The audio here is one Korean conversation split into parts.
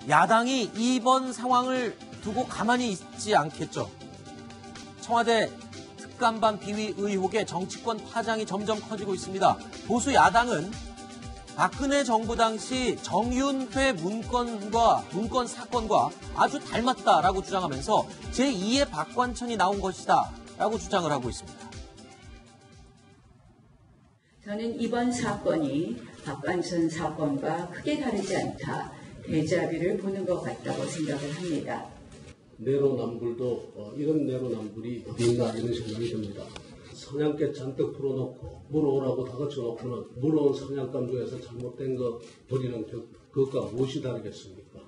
야당이 이번 상황을 두고 가만히 있지 않겠죠. 청와대 특감반 비위 의혹에 정치권 파장이 점점 커지고 있습니다. 보수 야당은 박근혜 정부 당시 정윤회 문건 사건과 아주 닮았다라고 주장하면서 제2의 박관천이 나온 것이다라고 주장을 하고 있습니다. 저는 이번 사건이 박관천 사건과 크게 다르지 않다. 데자뷰를 보는 것 같다고 생각을 합니다. 내로남불도 이런 내로남불이 어디 있나 이런 생각이 듭니다. 성냥개 잔뜩 풀어놓고 물어오라고 다그쳐놓고는 물어온 성냥감 중에서 잘못된 거 버리는 그것과 무엇이 다르겠습니까?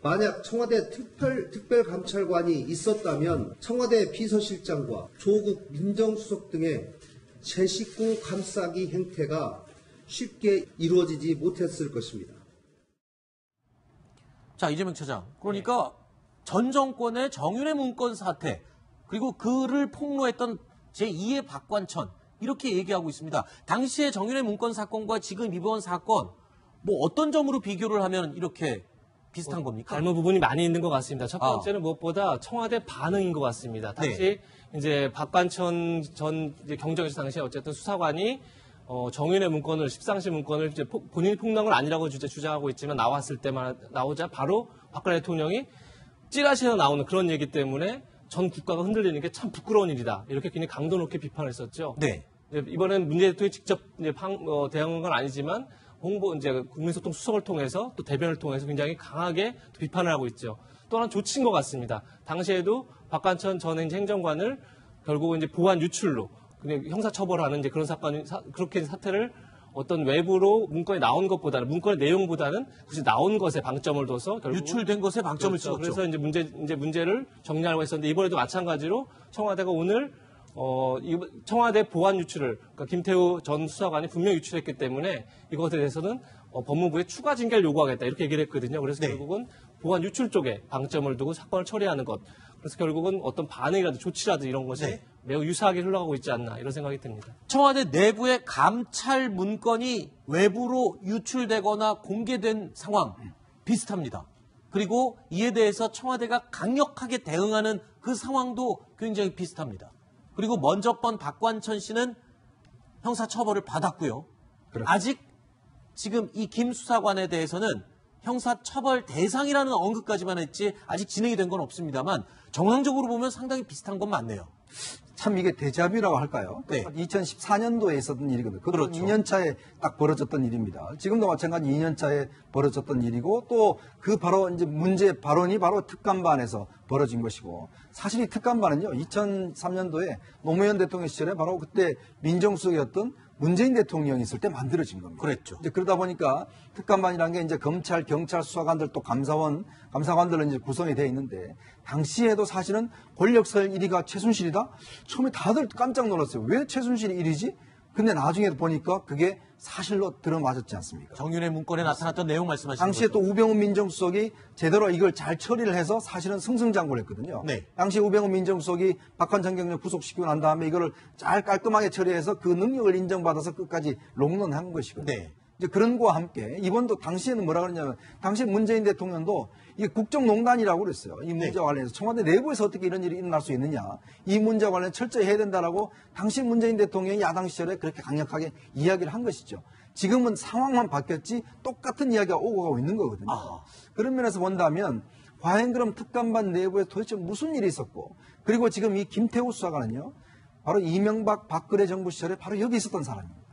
만약 청와대 특별감찰관이 있었다면 청와대 비서실장과 조국 민정수석 등의 제 식구 감싸기 행태가 쉽게 이루어지지 못했을 것입니다. 자, 이재명 차장. 그러니까 전 정권의 정윤회 문건 사태, 그리고 그를 폭로했던 제2의 박관천, 이렇게 얘기하고 있습니다. 당시의 정윤회 문건 사건과 지금 이번 사건, 뭐 어떤 점으로 비교를 하면 이렇게 비슷한 겁니까? 닮은 부분이 많이 있는 것 같습니다. 첫 번째는 무엇보다 청와대 반응인 것 같습니다. 당시 이제 박관천 전 경정에서 당시에 어쨌든 수사관이 정윤회 문건을, 십상시 문건을 이제 본인이 폭로한 건 아니라고 주장하고 있지만 나왔을 때만 나오자 바로 박근혜 대통령이 찌라시에서 나오는 그런 얘기 때문에 전 국가가 흔들리는 게 참 부끄러운 일이다. 이렇게 굉장히 강도 높게 비판했었죠. 네. 이번엔 문재인 대통령이 직접 대응한 건 아니지만 국민소통 수석을 통해서 또 대변을 통해서 굉장히 강하게 비판을 하고 있죠. 또 하나 조치인 것 같습니다. 당시에도 박관천 전 행정관을 결국 이제 보안 유출로 그냥 형사처벌하는 이제 그런 그렇게 사태를 어떤 외부로 문건이 나온 것보다는 문건의 내용보다는 굳이 나온 것에 방점을 둬서 결국 유출된 것에 방점을 그렇죠. 찍었죠. 그래서 이제 문제를 정리하려고 했었는데 이번에도 마찬가지로 청와대가 오늘 청와대 보안 유출을 그러니까 김태우 전 수사관이 분명히 유출했기 때문에 이것에 대해서는 법무부에 추가 징계를 요구하겠다 이렇게 얘기를 했거든요. 그래서 결국은 보안 유출 쪽에 방점을 두고 사건을 처리하는 것. 그래서 결국은 어떤 반응이라도 조치라도 이런 것이 매우 유사하게 흘러가고 있지 않나 이런 생각이 듭니다. 청와대 내부의 감찰 문건이 외부로 유출되거나 공개된 상황 비슷합니다. 그리고 이에 대해서 청와대가 강력하게 대응하는 그 상황도 굉장히 비슷합니다. 그리고 먼저 번 박관천 씨는 형사처벌을 받았고요. 그렇죠. 아직 지금 이 김 수사관에 대해서는 형사처벌 대상이라는 언급까지만 했지 아직 진행이 된 건 없습니다만 정황적으로 보면 상당히 비슷한 건 맞네요. 참 이게 데자뷰라고 할까요? 네. 2014년도에 있었던 일이거든요. 그것도 그렇죠. 2년 차에 딱 벌어졌던 일입니다. 지금도 마찬가지 2년 차에 벌어졌던 일이고 또 그 바로 이제 문제 발언이 바로 특감반에서 벌어진 것이고 사실 이 특감반은요 2003년도에 노무현 대통령 시절에 바로 그때 민정수석이었던 문재인 대통령이 있을 때 만들어진 겁니다. 그랬죠. 이제 그러다 보니까 특감반이라는 게 이제 검찰, 경찰, 수사관들 또 감사관들은 이제 구성이 되어 있는데 당시에도 사실은 권력설 1위가 최순실이다? 처음에 다들 깜짝 놀랐어요. 왜 최순실이 1위지? 근데 나중에 보니까 그게 사실로 들어맞았지 않습니까? 정윤회 문건에 나타났던 내용 말씀하시는 당시에 거죠? 또 우병우 민정수석이 제대로 이걸 잘 처리를 해서 사실은 승승장구를 했거든요. 네. 당시 우병우 민정수석이 박관천 경정 구속시키고 난 다음에 이거를 잘 깔끔하게 처리해서 그 능력을 인정받아서 끝까지 롱런한 것이거든요. 네. 이제 그런 거와 함께 이번도 당시에는 뭐라 그러냐면 당시 문재인 대통령도 이게 국정농단이라고 그랬어요. 이 문제와 관련해서 청와대 내부에서 어떻게 이런 일이 일어날 수 있느냐. 이 문제와 관련해서 철저히 해야 된다라고 당시 문재인 대통령이 야당 시절에 그렇게 강력하게 이야기를 한 것이죠. 지금은 상황만 바뀌었지 똑같은 이야기가 오고 가고 있는 거거든요. 그런 면에서 본다면 과연 그럼 특감반 내부에 도대체 무슨 일이 있었고 그리고 지금 이 김태우 수사관은요. 바로 이명박 박근혜 정부 시절에 바로 여기 있었던 사람입니다.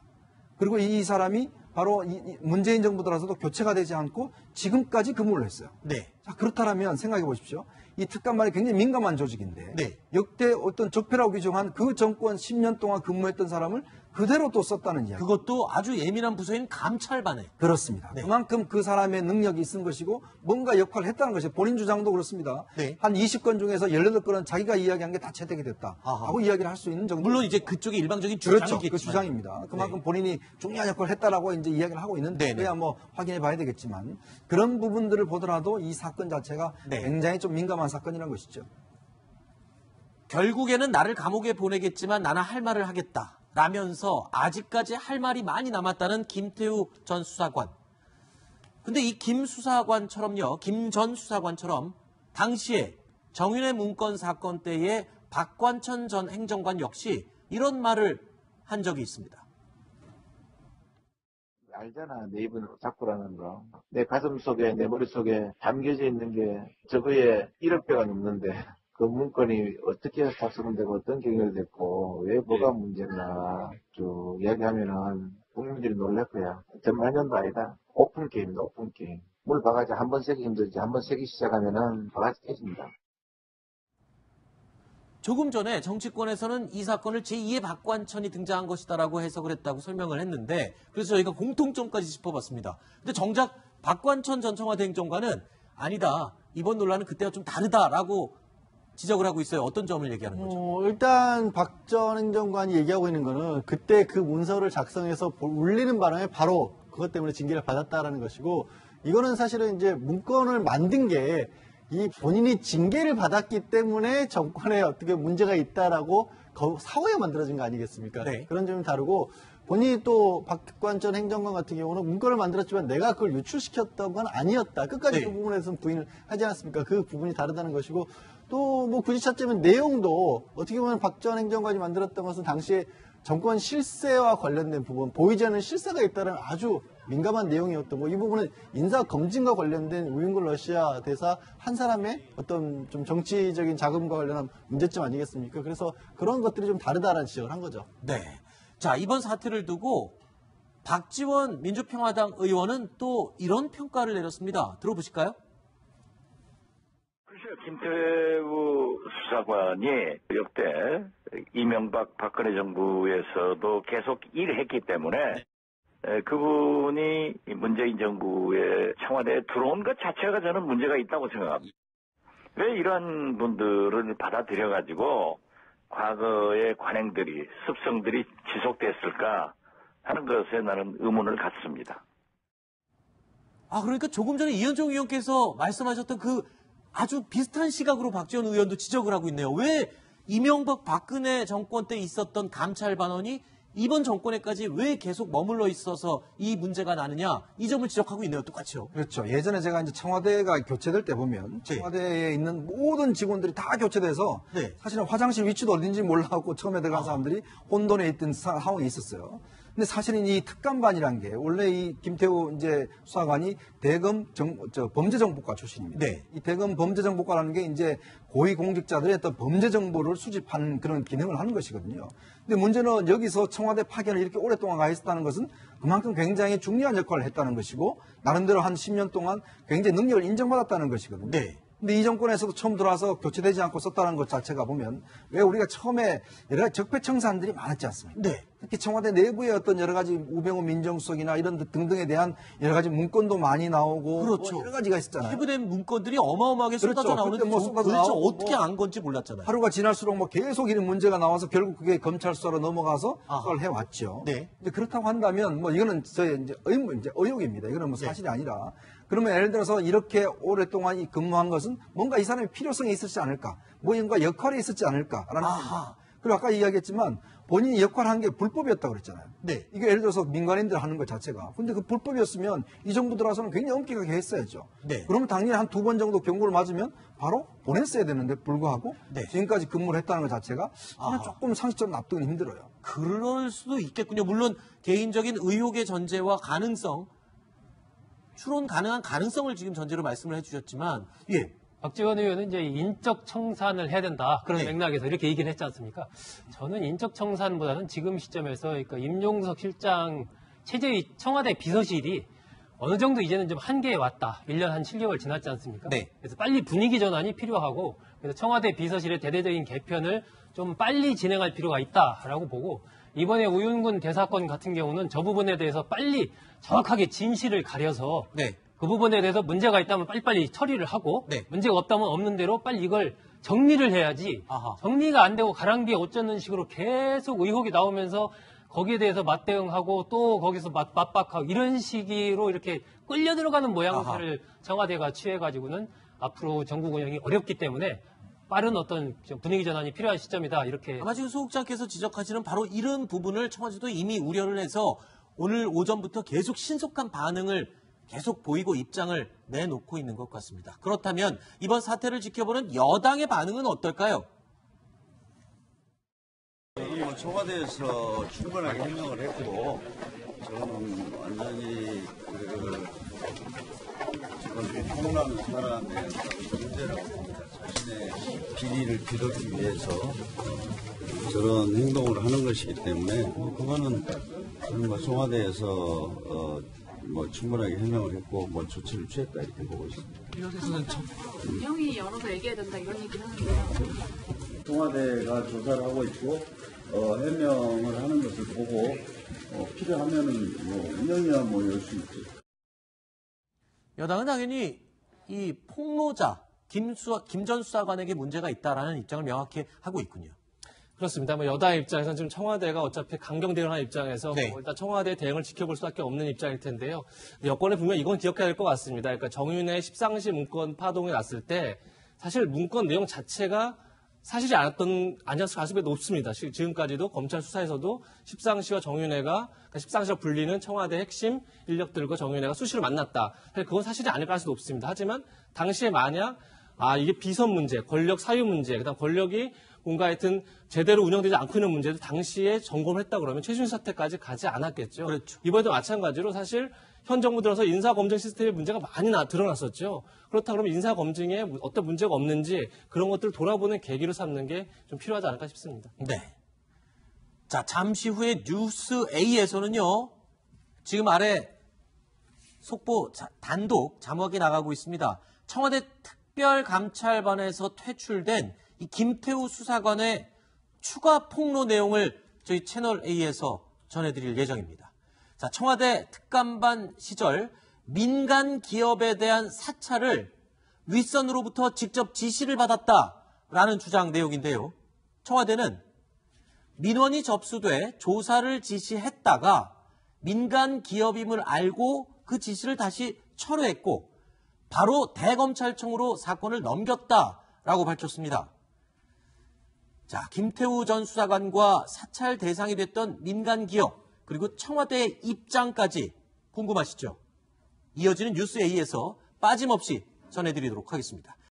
그리고 이 사람이 바로 문재인 정부 들어서도 교체가 되지 않고 지금까지 근무를 했어요. 네. 자, 그렇다면 생각해 보십시오. 이 특감반이 굉장히 민감한 조직인데 네. 역대 어떤 적폐라고 규정한 그 정권 10년 동안 근무했던 사람을 그대로 또 썼다는 이야기. 그것도 아주 예민한 부서인 감찰반에. 그렇습니다. 네. 그만큼 그 사람의 능력이 있은 것이고 뭔가 역할을 했다는 것이에요. 본인 주장도 그렇습니다. 네. 한 20건 중에서 18건은 자기가 이야기한 게 다 채택이 됐다. 아하. 하고 이야기를 할 수 있는 정도. 물론 이제 그쪽이 일방적인 그렇죠. 주장이겠지만. 그 주장입니다. 그만큼 네. 본인이 중요한 역할을 했다라고 이제 이야기를 하고 있는데 네네. 그래야 뭐 확인해 봐야 되겠지만 그런 부분들을 보더라도 이 사건 자체가 네. 굉장히 좀 민감한 사건이라는 것이죠. 결국에는 나를 감옥에 보내겠지만 나는 할 말을 하겠다. 라면서 아직까지 할 말이 많이 남았다는 김태우 전 수사관. 근데 이 김 수사관처럼요, 김 전 수사관처럼 당시에 정윤회 문건 사건 때의 박관천 전 행정관 역시 이런 말을 한 적이 있습니다. 알잖아, 내 입은 작고라는 거. 내 가슴 속에, 내 머릿속에 담겨져 있는 게 저거에 1억 배가 넘는데 그 문건이 어떻게 작성되고 어떤 경위가 됐고 왜 뭐가 문제나 쭉 이야기하면은 국민들이 놀랄 거야. 전만년도 아니다. 오픈 게임이다, 오픈 게임. 물 바가지 한 번 세기 힘들지 한 번 세기 시작하면은 바가지 깨진다. 조금 전에 정치권에서는 이 사건을 제2의 박관천이 등장한 것이다라고 해석을 했다고 설명을 했는데 그래서 저희가 공통점까지 짚어봤습니다. 근데 정작 박관천 전 청와대 행정관은 아니다. 이번 논란은 그때와 좀 다르다라고 지적을 하고 있어요. 어떤 점을 얘기하는 거죠? 일단 박 전 행정관이 얘기하고 있는 거는 그때 그 문서를 작성해서 울리는 바람에 바로 그것 때문에 징계를 받았다라는 것이고 이거는 사실은 이제 문건을 만든 게 이 본인이 징계를 받았기 때문에 정권에 어떻게 문제가 있다라고 사후에 만들어진 거 아니겠습니까? 네. 그런 점이 다르고 본인이 또 박관천 행정관 같은 경우는 문건을 만들었지만 내가 그걸 유출시켰던 건 아니었다. 끝까지 네. 그 부분에서는 부인을 하지 않았습니까? 그 부분이 다르다는 것이고 또 뭐 굳이 찾자면 내용도 어떻게 보면 박 전 행정관이 만들었던 것은 당시에 정권 실세와 관련된 부분, 보이지 않는 실세가 있다는 아주 민감한 내용이었던 거. 이 부분은 인사 검증과 관련된 우윤글 러시아 대사 한 사람의 어떤 좀 정치적인 자금과 관련한 문제점 아니겠습니까? 그래서 그런 것들이 좀 다르다라는 지적을 한 거죠. 네. 자, 이번 사태를 두고 박지원 민주평화당 의원은 또 이런 평가를 내렸습니다. 들어보실까요? 글쎄요, 김태우 수사관이 역대 이명박 박근혜 정부에서도 계속 일했기 때문에 그분이 문재인 정부의 청와대에 들어온 것 자체가 저는 문제가 있다고 생각합니다. 왜 이런 분들을 받아들여가지고 과거의 관행들이, 습성들이 지속됐을까 하는 것에 나는 의문을 갖습니다. 아, 그러니까 조금 전에 이현종 의원께서 말씀하셨던 그 아주 비슷한 시각으로 박지원 의원도 지적을 하고 있네요. 왜 이명박 박근혜 정권 때 있었던 감찰 반원이 이번 정권에까지 왜 계속 머물러 있어서 이 문제가 나느냐, 이 점을 지적하고 있네요. 똑같이요. 그렇죠. 예전에 제가 이제 청와대가 교체될 때 보면 청와대에 있는 모든 직원들이 다 교체돼서 네. 사실은 화장실 위치도 어딘지 몰라갖고 처음에 들어간 사람들이 혼돈에 있던 상황이 있었어요. 근데 사실은 이 특감반이란 게 원래 이 김태우 이제 수사관이 대검 범죄정보과 출신입니다. 네. 이 대검 범죄정보과라는 게 이제 고위공직자들의 어떤 범죄 정보를 수집하는 그런 기능을 하는 것이거든요. 근데 문제는 여기서 청와대 파견을 이렇게 오랫동안 가 있었다는 것은 그만큼 굉장히 중요한 역할을 했다는 것이고 나름대로 한 10년 동안 굉장히 능력을 인정받았다는 것이거든요. 네. 근데 이 정권에서도 처음 들어와서 교체되지 않고 썼다는 것 자체가 보면 왜 우리가 처음에 여러 가지 적폐청산들이 많았지 않습니까? 네. 특히 청와대 내부의 어떤 여러 가지 우병우 민정수석이나 이런 등등에 대한 여러 가지 문건도 많이 나오고 그렇죠. 뭐 여러 가지가 있었잖아요. 해부된 문건들이 어마어마하게 그렇죠. 쏟아져 나오는데 그때 뭐 쏟아져 도대체 나오고 어떻게 안 건지 몰랐잖아요. 하루가 지날수록 뭐 계속 이런 문제가 나와서 결국 그게 검찰 수사로 넘어가서 아하. 수사를 해왔죠. 네. 이제 그렇다고 한다면 뭐 이거는 저의 이제 의혹입니다. 이거는 뭐 사실이 아니라 그러면 예를 들어서 이렇게 오랫동안 근무한 것은 뭔가 이 사람의 필요성이 있었지 않을까, 뭔가 역할이 있었지 않을까라는 생각. 그리고 아까 이야기했지만 본인이 역할을 한 게 불법이었다고 그랬잖아요. 네. 이게 예를 들어서 민간인들 하는 것 자체가. 근데 그 불법이었으면 이 정부 들어와서는 굉장히 엄격하게 했어야죠. 네. 그러면 당연히 한 2번 정도 경고를 맞으면 바로 보냈어야 되는데 불구하고 네. 지금까지 근무를 했다는 것 자체가 저는 조금 상식적으로 납득은 힘들어요. 그럴 수도 있겠군요. 물론 개인적인 의혹의 전제와 가능성, 추론 가능한 가능성을 지금 전제로 말씀을 해주셨지만, 예. 박지원 의원은 이제 인적 청산을 해야 된다. 그런 네. 맥락에서 이렇게 얘기를 했지 않습니까? 저는 인적 청산보다는 지금 시점에서 그러니까 임종석 실장 체제의 청와대 비서실이 어느 정도 이제는 좀 한계에 왔다. 1년 한 7개월 지났지 않습니까? 네. 그래서 빨리 분위기 전환이 필요하고 그래서 청와대 비서실의 대대적인 개편을 좀 빨리 진행할 필요가 있다라고 보고 이번에 우윤근 대사건 같은 경우는 저 부분에 대해서 빨리 정확하게 진실을 가려서 네. 그 부분에 대해서 문제가 있다면 빨리빨리 처리를 하고 네. 문제가 없다면 없는 대로 빨리 이걸 정리를 해야지 아하. 정리가 안 되고 가랑비에 옷 젖는 식으로 계속 의혹이 나오면서 거기에 대해서 맞대응하고 또 거기서 맞박하고 이런 식으로 이렇게 끌려 들어가는 모양새를 청와대가 취해가지고는 앞으로 정국 운영이 어렵기 때문에 빠른 어떤 분위기 전환이 필요한 시점이다 이렇게 아마 지금 소극장께서 지적하시는 바로 이런 부분을 청와대도 이미 우려를 해서 오늘 오전부터 계속 신속한 반응을 계속 보이고 입장을 내놓고 있는 것 같습니다. 그렇다면 이번 사태를 지켜보는 여당의 반응은 어떨까요? 뭐 청와대에서 충분하게 해명을 했고, 저는 완전히 지금 폭로하는 사람의 문제라고 봅니다. 자신의 비리를 뒤덮기 위해서 저런 행동을 하는 것이기 때문에 그거는 저는 뭐 청와대에서 뭐 충분하게 해명을 했고 뭐 조치를 취했다 이렇게 보고 있습니다. 분명히 열어서 얘기해야 된다 이런 얘기를 하는데요. 청와대가 조사를 하고 있고 해명을 하는 것을 보고 필요하면은 뭐 운영이야 뭐 열 수 있죠. 여당은 당연히 이 폭로자 김 전 수사관에게 문제가 있다라는 입장을 명확히 하고 있군요. 그렇습니다. 뭐 여당 입장에서는 지금 청와대가 어차피 강경 대응을 하는 입장에서 네. 일단 청와대 대응을 지켜볼 수밖에 없는 입장일 텐데요. 여권에 보면 이건 기억해야 될 것 같습니다. 그러니까 정윤회 십상시 문건 파동이 났을 때 사실 문건 내용 자체가 사실이 아니었을 가능성이 높습니다. 지금까지도 검찰 수사에서도 십상시와 정윤회가, 그러니까 십상시와 불리는 청와대 핵심 인력들과 정윤회가 수시로 만났다. 그건 사실이 아닐 가능성이 높습니다. 하지만 당시에 만약 이게 비선 문제, 권력 사유 문제, 그다음 권력이 뭔가 하여튼 제대로 운영되지 않고 있는 문제도 당시에 점검을 했다 그러면 최순실 사태까지 가지 않았겠죠. 그렇죠. 이번에도 마찬가지로 사실 현 정부 들어서 인사검증 시스템에 문제가 많이 드러났었죠. 그렇다 그러면 인사검증에 어떤 문제가 없는지 그런 것들을 돌아보는 계기로 삼는 게 좀 필요하지 않을까 싶습니다. 네. 자, 잠시 후에 뉴스 A에서는요, 지금 아래 속보 단독 자막이 나가고 있습니다. 청와대 특별감찰반에서 퇴출된 이 김태우 수사관의 추가 폭로 내용을 저희 채널 A에서 전해드릴 예정입니다. 자, 청와대 특감반 시절 민간 기업에 대한 사찰을 윗선으로부터 직접 지시를 받았다라는 주장 내용인데요. 청와대는 민원이 접수돼 조사를 지시했다가 민간 기업임을 알고 그 지시를 다시 철회했고 바로 대검찰청으로 사건을 넘겼다라고 밝혔습니다. 자, 김태우 전 수사관과 사찰 대상이 됐던 민간 기업 그리고 청와대의 입장까지 궁금하시죠? 이어지는 뉴스 A에서 빠짐없이 전해드리도록 하겠습니다.